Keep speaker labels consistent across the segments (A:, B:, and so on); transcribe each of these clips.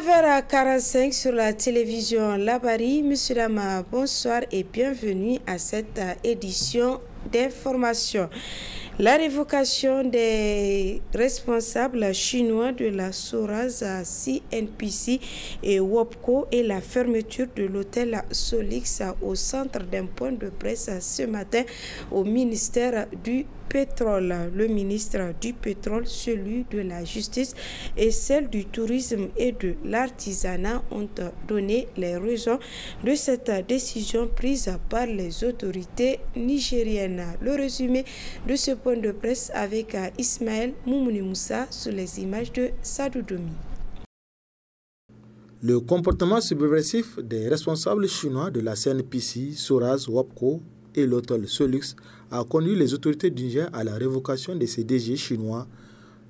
A: 9h45 sur la télévision Labari. Monsieur Dama, bonsoir et bienvenue à cette édition d'information. La révocation des responsables chinois de la Soraz CNPC et WOPCO et la fermeture de l'hôtel Solix au centre d'un point de presse ce matin au ministère du Pétrole. Le ministre du Pétrole, celui de la Justice et celle du Tourisme et de l'Artisanat ont donné les raisons de cette décision prise par les autorités nigériennes. Le résumé de ce point de presse avec Ismaël Moumouni Moussa sur les images de Sadou Domi.
B: Le comportement subversif des responsables chinois de la CNPC, Soraz, WOPCO et l'hôtel Solux a conduit les autorités du Niger à la révocation de ces DG chinois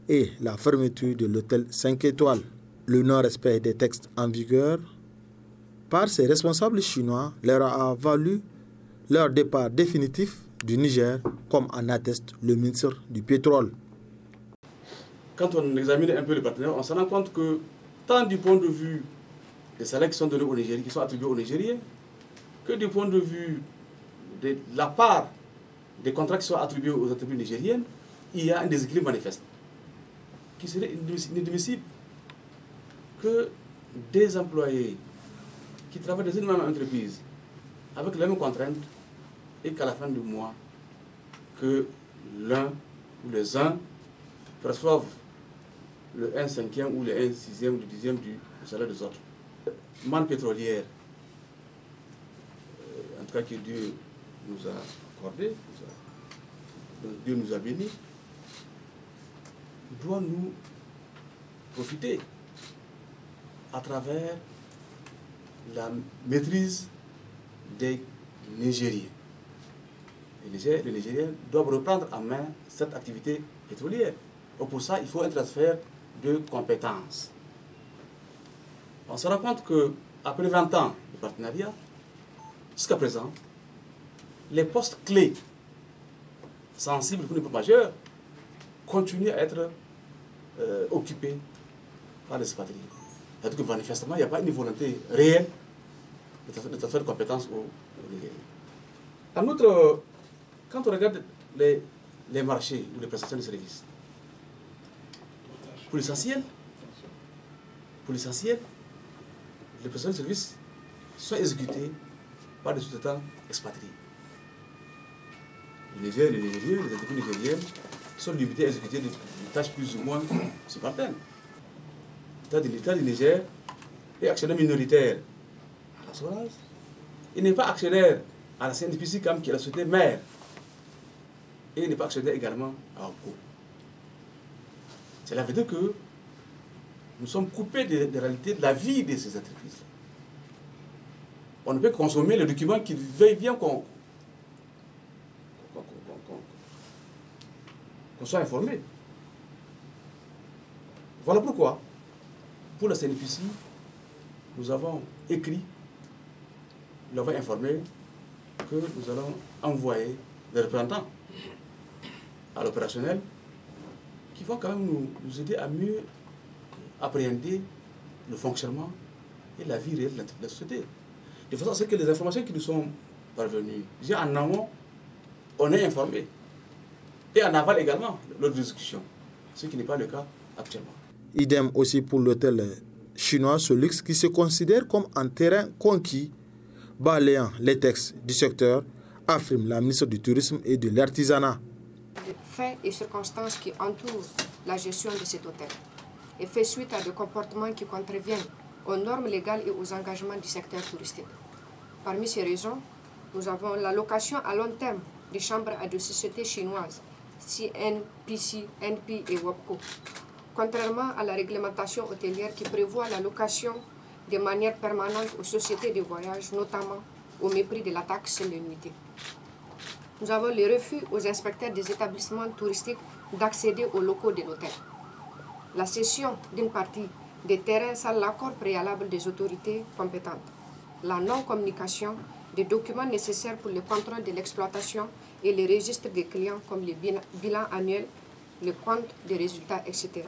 B: et la fermeture de l'hôtel 5 étoiles. Le non-respect des textes en vigueur par ces responsables chinois leur a valu leur départ définitif du Niger, comme en atteste le ministre du Pétrole.
C: Quand on examine un peu les partenaires, on se rend compte que tant du point de vue des salaires qui sont donnés aux Nigériens, qui sont attribués aux Nigériens, que du point de vue de la part des contrats qui sont attribués aux entreprises nigériennes, il y a un déséquilibre manifeste qui serait inadmissible que des employés qui travaillent dans une même entreprise avec les mêmes contraintes et qu'à la fin du mois, que l'un ou les uns perçoivent le 1/5 ou le 1/6 ou le 10e du salaire des autres. Manne pétrolière, en tout cas que Dieu nous a accordé, Dieu nous a bénis, doit nous profiter à travers la maîtrise des Nigériens. Les Nigériens doivent reprendre en main cette activité pétrolière. Et pour ça, il faut un transfert de compétences. On se rend compte qu'après 20 ans de partenariat, jusqu'à présent, les postes clés sensibles pour les majeurs continuent à être occupés par les expatriés. C'est-à-dire que manifestement, il n'y a pas une volonté réelle de transfert de compétences aux Nigériens. En outre, quand on regarde les marchés ou les prestations de services, pour l'essentiel, les prestations de services sont exécutées par des sous-traitants expatriés. Les entreprises nigériennes sont limitées à exécuter des tâches plus ou moins subalternes. L'État du Niger est actionnaire minoritaire à la Soraz. Il n'est pas actionnaire à la CNPC comme qui est la société mère. Et il n'est pas actionnaire également à OPCO. Cela veut dire que nous sommes coupés des réalités de la vie de ces entreprises. On ne peut consommer le document qui veille bien qu'on soit informé. Voilà pourquoi, pour la CNPC, nous avons écrit, nous avons informé que nous allons envoyer des représentants à l'opérationnel qui vont quand même nous aider à mieux appréhender le fonctionnement et la vie réelle de la société. De façon à ce que les informations qui nous sont parvenues, déjà en amont, on est informé. Et en aval également, lors de l'exécution, ce qui n'est pas le cas actuellement.
B: Idem aussi pour l'hôtel chinois Solux qui se considère comme un terrain conquis, balayant les textes du secteur, affirme la ministre du Tourisme et de l'Artisanat.
D: Les faits et circonstances qui entourent la gestion de cet hôtel et fait suite à des comportements qui contreviennent aux normes légales et aux engagements du secteur touristique. Parmi ces raisons, nous avons la location à long terme des chambres à des sociétés chinoises, CNPC, NP et WOPCO. Contrairement à la réglementation hôtelière qui prévoit la location de manière permanente aux sociétés de voyage, notamment au mépris de la taxe sur les nuitées. Nous avons le refus aux inspecteurs des établissements touristiques d'accéder aux locaux de l'hôtel. La cession d'une partie des terrains sans l'accord préalable des autorités compétentes. La non-communication des documents nécessaires pour le contrôle de l'exploitation et les registres des clients comme les bilans annuels, le compte des résultats, etc.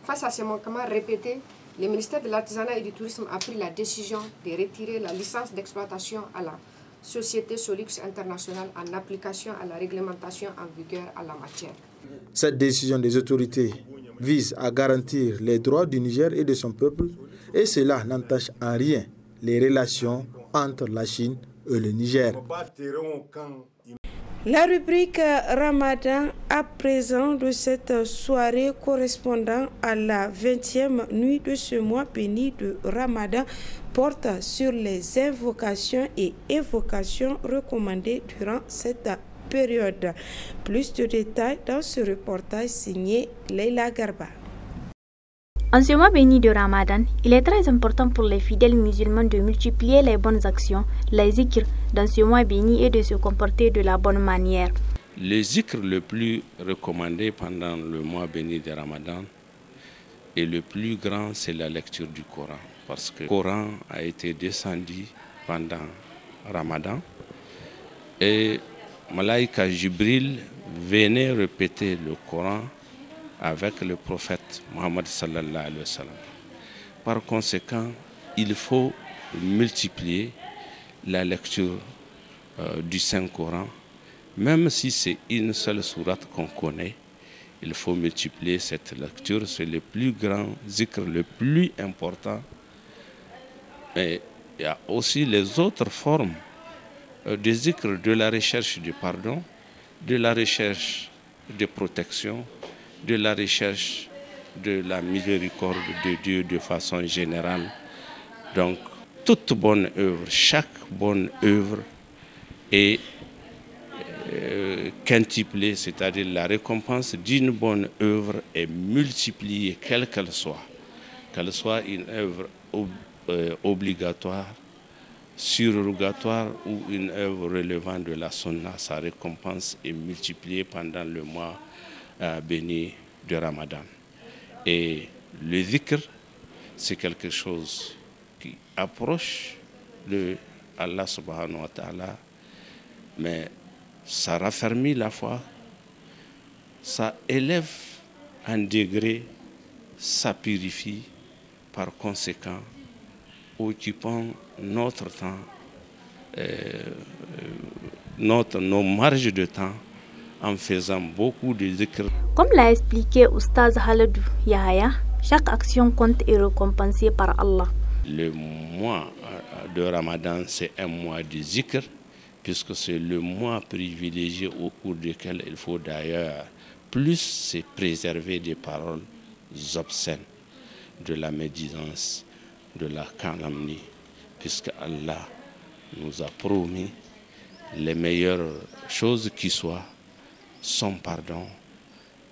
D: Face à ces manquements répétés, le ministère de l'Artisanat et du Tourisme a pris la décision de retirer la licence d'exploitation à la société Solux International en application à la réglementation en vigueur à la matière.
B: Cette décision des autorités vise à garantir les droits du Niger et de son peuple, et cela n'entache en rien les relations entre la Chine et le Niger.
A: La rubrique Ramadan à présent de cette soirée correspondant à la 20e nuit de ce mois béni de Ramadan porte sur les invocations et évocations recommandées durant cette période. Plus de détails dans ce reportage signé Leila Garba.
E: En ce mois béni de Ramadan, il est très important pour les fidèles musulmans de multiplier les bonnes actions, les zikrs, dans ce mois béni et de se comporter de la bonne manière.
F: Le zikr le plus recommandé pendant le mois béni de Ramadan et le plus grand, c'est la lecture du Coran. Parce que le Coran a été descendu pendant Ramadan et Malaïka Jibril venait répéter le Coran avec le prophète Mohammed sallallahu alayhi wa sallam. Par conséquent, il faut multiplier la lecture du Saint-Coran. Même si c'est une seule sourate qu'on connaît, il faut multiplier cette lecture. C'est le plus grand zikr, le plus important. Mais il y a aussi les autres formes de zikr, de la recherche du pardon, de la recherche de protection, de la recherche de la miséricorde de Dieu de façon générale. Donc, toute bonne œuvre, chaque bonne œuvre est quintuplée, c'est-à-dire la récompense d'une bonne œuvre est multipliée, quelle qu'elle soit une œuvre obligatoire, surrogatoire ou une œuvre relevant de la sunna, sa récompense est multipliée pendant le mois béni de Ramadan. Et le zikr, c'est quelque chose qui approche de Allah subhanahu wa ta'ala, mais ça raffermit la foi, ça élève un degré, ça purifie, par conséquent, occupant notre temps, nos marges de temps, en faisant beaucoup de zikr.
E: Comme l'a expliqué Oustaz Haladou Yahaya, chaque action compte et est récompensée par Allah.
F: Le mois de Ramadan, c'est un mois de zikr, puisque c'est le mois privilégié au cours duquel il faut d'ailleurs plus se préserver des paroles obscènes, de la médisance, de la calomnie, puisque Allah nous a promis les meilleures choses qui soient, son pardon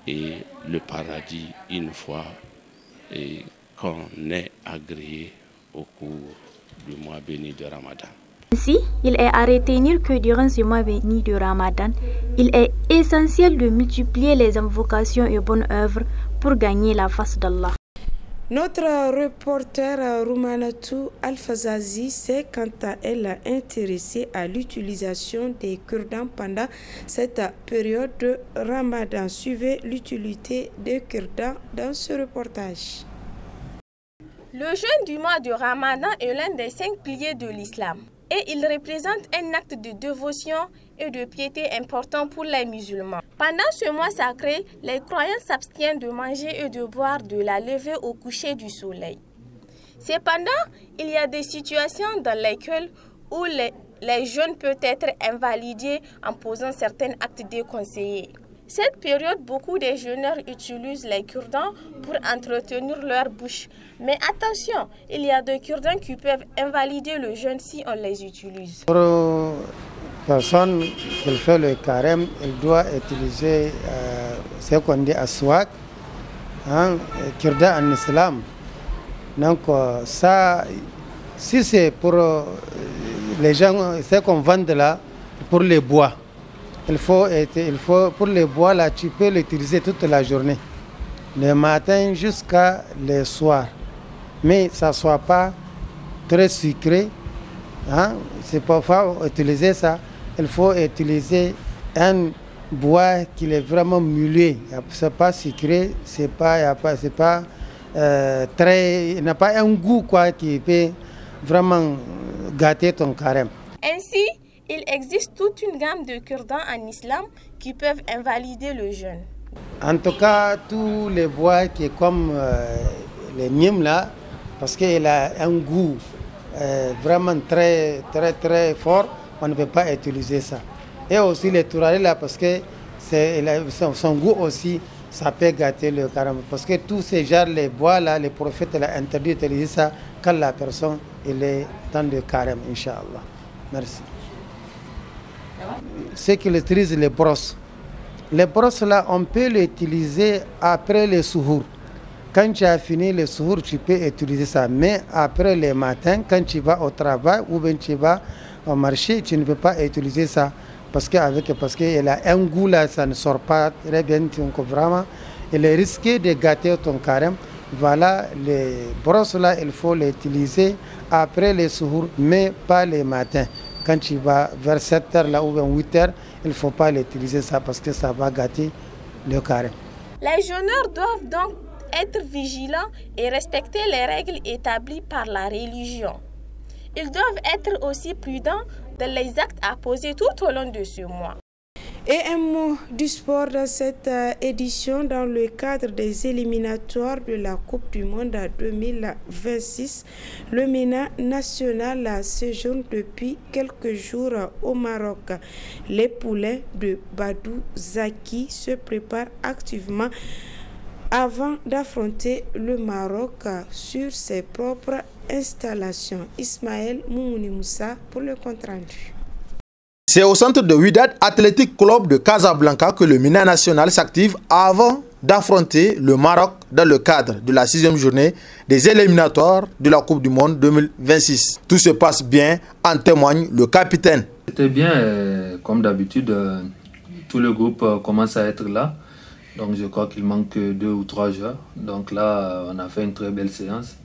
F: et le paradis une fois qu'on est agréé au cours du mois béni de Ramadan.
E: Ainsi, il est à retenir que durant ce mois béni de Ramadan, il est essentiel de multiplier les invocations et bonnes œuvres pour gagner la face d'Allah.
A: Notre reporter Roumanatou Alfazazi s'est quant à elle intéressée à l'utilisation des cure-dents pendant cette période de Ramadan. Suivez l'utilité des cure-dents dans ce reportage.
G: Le jeûne du mois de Ramadan est l'un des 5 piliers de l'islam et il représente un acte de dévotion et de piété important pour les musulmans. Pendant ce mois sacré, les croyants s'abstiennent de manger et de boire de la levée au coucher du soleil. Cependant, il y a des situations dans lesquelles où les jeûnes peuvent être invalidés en posant certains actes déconseillés. Cette période, beaucoup de jeûneurs utilisent les cure-dents pour entretenir leur bouche. Mais attention, il y a des cure-dents qui peuvent invalider le jeûne si on les utilise.
H: Pour une personne qui fait le carême, elle doit utiliser ce qu'on dit aswak, cure-dent en islam. Donc ça, si c'est pour les gens, c'est qu'on vend là, pour les bois. Il faut pour les bois là, tu peux l'utiliser toute la journée, le matin jusqu'à le soir. Mais ça ne soit pas très sucré. C'est pas faut utiliser ça. Il faut utiliser un bois qui est vraiment mulet. C'est pas sucré, c'est pas il n'a pas un goût quoi, qui peut vraiment gâter ton carême.
G: Ainsi, il existe toute une gamme de cure-dents en islam qui peuvent invalider le jeûne.
H: En tout cas, tous les bois qui est comme les nimes là, parce qu'il a un goût vraiment très fort, on ne peut pas utiliser ça. Et aussi les tourarés là, parce que son goût aussi, ça peut gâter le carême. Parce que tous ces genres, les bois là, les prophètes l'ont interdit d'utiliser ça quand la personne est dans le carême, Inch'Allah. Merci. Ceux qui utilisent les brosses. Les brosses là, on peut les utiliser après les souhours. Quand tu as fini les souhours, tu peux utiliser ça. Mais après le matin, quand tu vas au travail ou bien tu vas au marché, tu ne peux pas utiliser ça. Parce qu'il a un goût là, ça ne sort pas très bien. Donc vraiment, il est risqué de gâter ton carême. Voilà, les brosses là, il faut les utiliser après les souhours, mais pas les matins. Quand tu vas vers 7h là ou vers 8h, il ne faut pas l'utiliser ça parce que ça va gâter le carême.
G: Les jeûneurs doivent donc être vigilants et respecter les règles établies par la religion. Ils doivent être aussi prudents dans les actes à poser tout au long de ce mois.
A: Et un mot du sport dans cette édition dans le cadre des éliminatoires de la Coupe du Monde 2026. Le MENA national séjourne depuis quelques jours au Maroc. Les poulains de Badou Zaki se préparent activement avant d'affronter le Maroc sur ses propres installations. Ismaël Moumouni Moussa pour le compte-rendu.
B: C'est au centre de Wydad Athletic Club de Casablanca que le MENA national s'active avant d'affronter le Maroc dans le cadre de la 6e journée des éliminatoires de la Coupe du Monde 2026. Tout se passe bien, en témoigne le capitaine.
I: C'était bien, comme d'habitude, tout le groupe commence à être là. Donc je crois qu'il manque que 2 ou 3 joueurs. Donc là, on a fait une très belle séance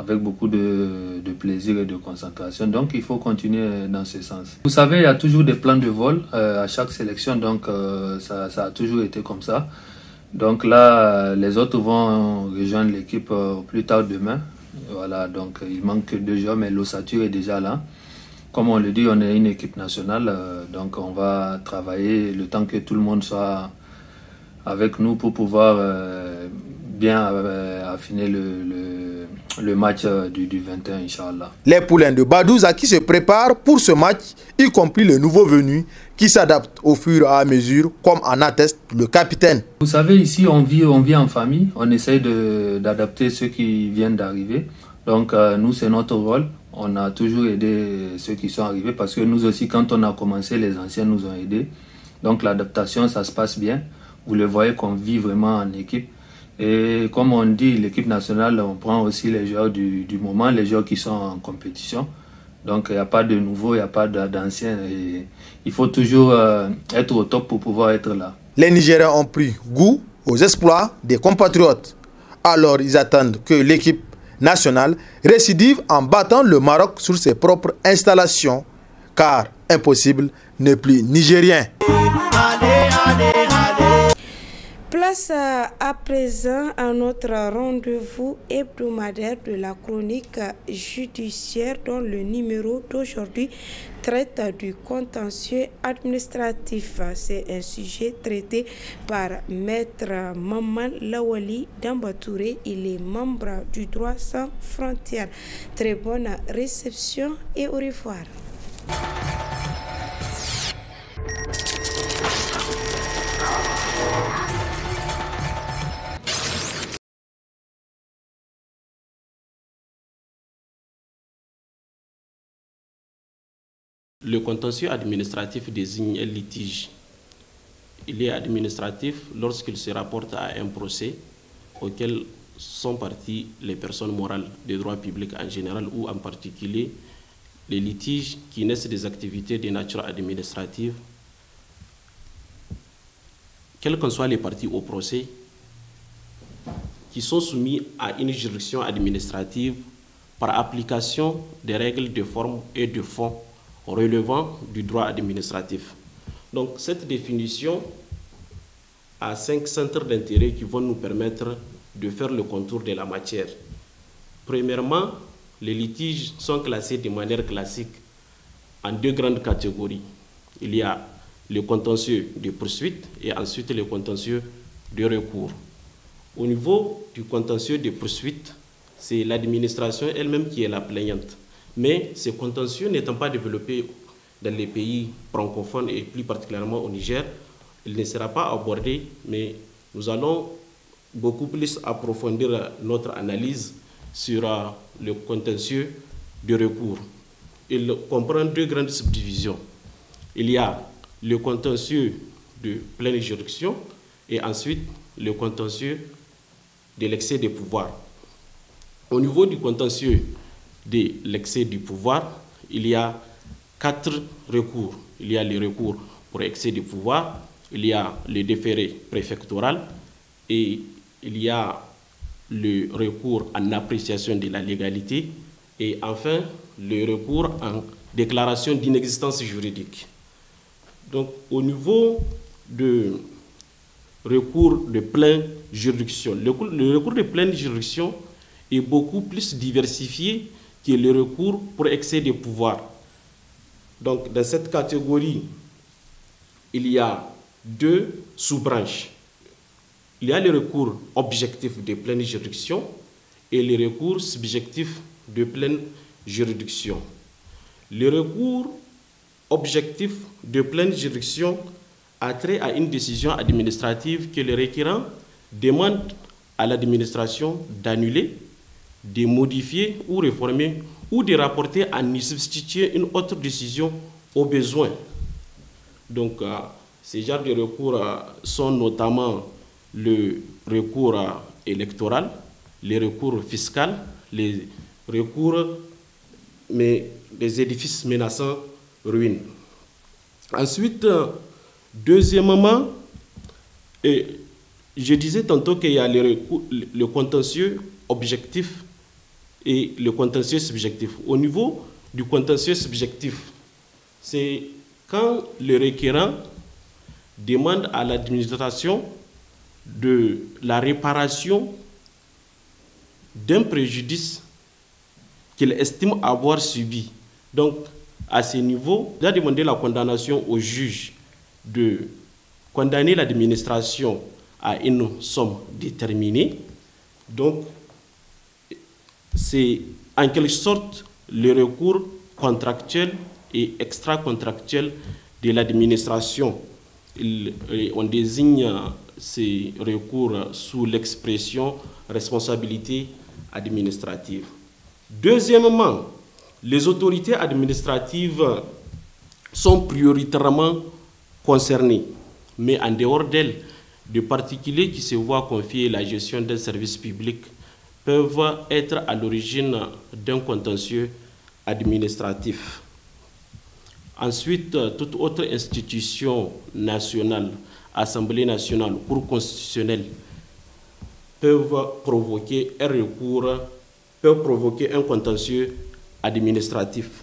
I: avec beaucoup de plaisir et de concentration. Donc il faut continuer dans ce sens. Vous savez, il y a toujours des plans de vol à chaque sélection, donc ça a toujours été comme ça. Donc là, les autres vont rejoindre l'équipe plus tard demain. Voilà, donc il manque que 2 joueurs, mais l'ossature est déjà là. Comme on le dit, on est une équipe nationale, donc on va travailler le temps que tout le monde soit avec nous pour pouvoir bien affiner le match du 21, Inch'Allah.
B: Les poulains de Badou Zaki se préparent pour ce match, y compris les nouveaux venus qui s'adaptent au fur et à mesure, comme en atteste le capitaine.
I: Vous savez, ici, on vit en famille. On essaye d'adapter ceux qui viennent d'arriver. Donc, nous, c'est notre rôle. On a toujours aidé ceux qui sont arrivés parce que nous aussi, quand on a commencé, les anciens nous ont aidés. Donc, l'adaptation, ça se passe bien. Vous le voyez qu'on vit vraiment en équipe. Et comme on dit, l'équipe nationale, on prend aussi les joueurs du moment, les joueurs qui sont en compétition. Donc il n'y a pas de nouveaux, il n'y a pas d'anciens. Il faut toujours être au top pour pouvoir être là.
B: Les Nigériens ont pris goût aux exploits des compatriotes. Alors ils attendent que l'équipe nationale récidive en battant le Maroc sur ses propres installations. Car impossible n'est plus nigérien.
A: Place à présent à notre rendez-vous hebdomadaire de la chronique judiciaire dont le numéro d'aujourd'hui traite du contentieux administratif. C'est un sujet traité par Maître Maman Lawali Dambatouré. Il est membre du droit sans frontières. Très bonne réception et au revoir.
J: Le contentieux administratif désigne un litige. Il est administratif lorsqu'il se rapporte à un procès auquel sont parties les personnes morales de droit public en général ou en particulier les litiges qui naissent des activités de nature administrative, quelles qu'en soient les parties au procès, qui sont soumis à une juridiction administrative par application des règles de forme et de fond relevant du droit administratif. Donc cette définition a 5 centres d'intérêt qui vont nous permettre de faire le contour de la matière. Premièrement, les litiges sont classés de manière classique en deux grandes catégories. Il y a le contentieux de poursuite et ensuite le contentieux de recours. Au niveau du contentieux de poursuite, c'est l'administration elle-même qui est la plaignante. Mais ce contentieux n'étant pas développé dans les pays francophones et plus particulièrement au Niger, il ne sera pas abordé, mais nous allons beaucoup plus approfondir notre analyse sur le contentieux de recours. Il comprend deux grandes subdivisions. Il y a le contentieux de pleine juridiction et ensuite le contentieux de l'excès de pouvoir. Au niveau du contentieux de l'excès du pouvoir, il y a 4 recours. Il y a le recours pour excès de pouvoir, il y a le déféré préfectoral et il y a le recours en appréciation de la légalité et enfin le recours en déclaration d'inexistence juridique. Donc au niveau de recours de pleine juridiction, le recours de pleine juridiction est beaucoup plus diversifié que le recours pour excès de pouvoir. Donc dans cette catégorie, il y a 2 sous-branches. Il y a le recours objectif de pleine juridiction et le recours subjectif de pleine juridiction. Le recours objectif de pleine juridiction a trait à une décision administrative que le requérant demande à l'administration d'annuler, de modifier ou réformer ou de rapporter à y substituer une autre décision au besoin. Donc, ces genres de recours sont notamment le recours électoral, les recours fiscal, les recours mais des édifices menaçant ruine. Ensuite, deuxièmement, je disais tantôt qu'il y a le contentieux objectif et le contentieux subjectif. Au niveau du contentieux subjectif, c'est quand le requérant demande à l'administration de la réparation d'un préjudice qu'il estime avoir subi. Donc, à ce niveau, il a demandé la condamnation au juge de condamner l'administration à une somme déterminée. Donc, c'est en quelque sorte le recours contractuel et extra-contractuel de l'administration. On désigne ces recours sous l'expression responsabilité administrative. Deuxièmement, les autorités administratives sont prioritairement concernées, mais en dehors d'elles, de particuliers qui se voient confier la gestion d'un service public peuvent être à l'origine d'un contentieux administratif. Ensuite, toute autre institution nationale, Assemblée nationale, Cour constitutionnelle, peuvent provoquer un recours, peuvent provoquer un contentieux administratif.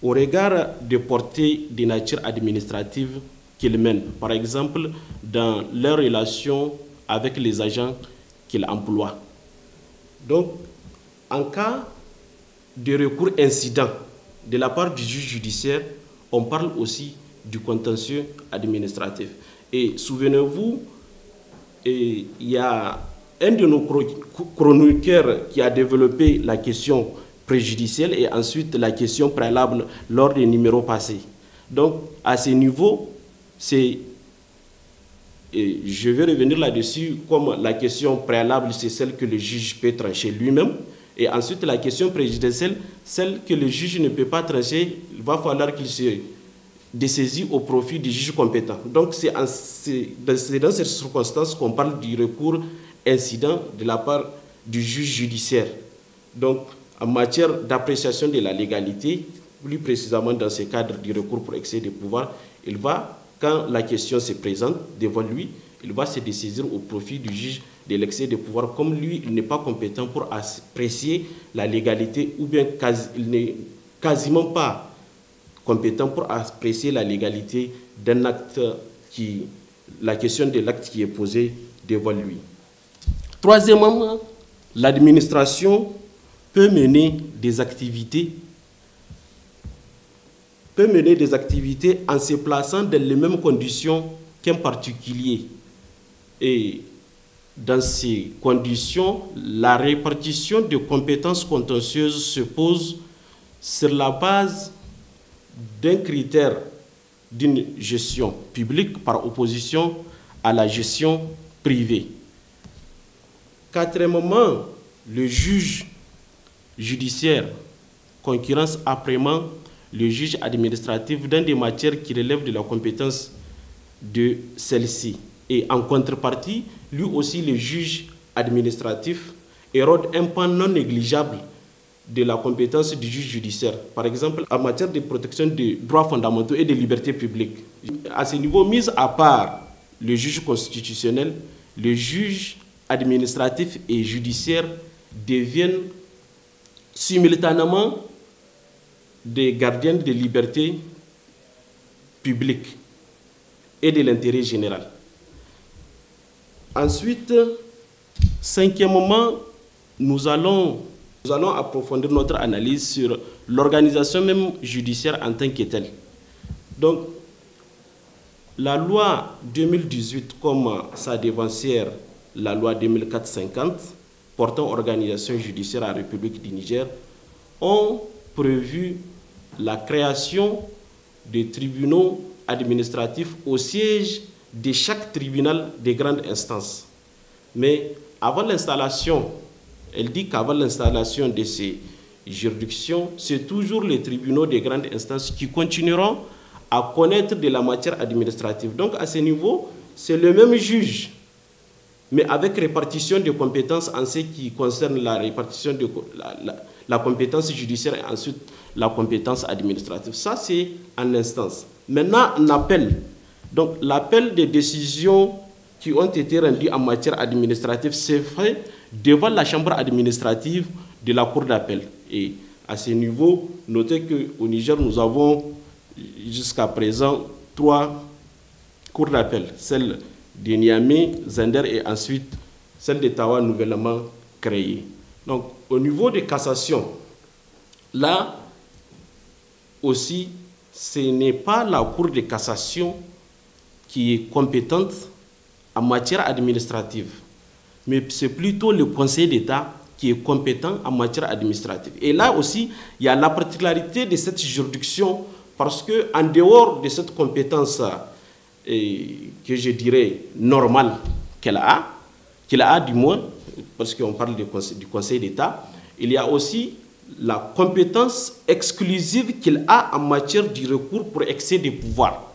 J: Au regard des portées de nature administrative qu'ils mènent, par exemple dans leurs relations avec les agents qu'ils emploient. Donc, en cas de recours incident de la part du juge judiciaire, on parle aussi du contentieux administratif. Et souvenez-vous, il y a un de nos chroniqueurs qui a développé la question préjudicielle et ensuite la question préalable lors des numéros passés. Donc, à ce niveau, je vais revenir là-dessus, comme la question préalable, c'est celle que le juge peut trancher lui-même. Et ensuite, la question préjudicielle, celle que le juge ne peut pas trancher, il va falloir qu'il se dessaisit au profit du juge compétent. Donc, c'est dans cette circonstance qu'on parle du recours incident de la part du juge judiciaire. Donc, en matière d'appréciation de la légalité, plus précisément dans ce cadre du recours pour excès de pouvoir, il va, quand la question se présente devant lui, il va se dessaisir au profit du juge de l'excès de pouvoir. Comme lui, il n'est pas compétent pour apprécier la légalité, ou bien il n'est quasiment pas compétent pour apprécier la légalité d'un acte la question de l'acte qui est posé devant lui. Troisièmement, l'administration peut mener des activités en se plaçant dans les mêmes conditions qu'un particulier. Et dans ces conditions, la répartition de compétences contentieuses se pose sur la base d'un critère d'une gestion publique par opposition à la gestion privée. Quatrièmement, le juge judiciaire concurrence âprement le juge administratif dans des matières qui relèvent de la compétence de celle-ci. Et en contrepartie, lui aussi, le juge administratif érode un pan non négligeable de la compétence du juge judiciaire. Par exemple, en matière de protection des droits fondamentaux et des libertés publiques. À ce niveau, mis à part le juge constitutionnel, le juge administratif et judiciaire deviennent simultanément des gardiens des libertés publiques et de l'intérêt général. Ensuite, cinquièmement, nous allons approfondir notre analyse sur l'organisation même judiciaire en tant que telle. Donc, la loi 2018, comme sa devancière, la loi 2004-50, portant organisation judiciaire à la République du Niger, ont prévu la création des tribunaux administratifs au siège de chaque tribunal de grande instance. Mais avant l'installation, elle dit qu'avant l'installation de ces juridictions, c'est toujours les tribunaux de grande instance qui continueront à connaître de la matière administrative. Donc à ce niveau, c'est le même juge, mais avec répartition de compétences en ce qui concerne la répartition de la compétence judiciaire et ensuite la compétence administrative. Ça, c'est en instance. Maintenant, en appel. Donc, l'appel des décisions qui ont été rendues en matière administrative s'est fait devant la chambre administrative de la cour d'appel. Et à ce niveau, notez qu'au Niger, nous avons jusqu'à présent 3 cours d'appel. Celle de Niamey, Zender et ensuite celle de Tawa nouvellement créée. Donc, au niveau de cassation, là aussi, ce n'est pas la Cour de cassation qui est compétente en matière administrative, mais c'est plutôt le Conseil d'État qui est compétent en matière administrative. Et là aussi, il y a la particularité de cette juridiction parce qu'en dehors de cette compétence que je dirais normale qu'elle a du moins, parce qu'on parle du Conseil d'État, il y a aussi la compétence exclusive qu'il a en matière du recours pour excès des pouvoirs.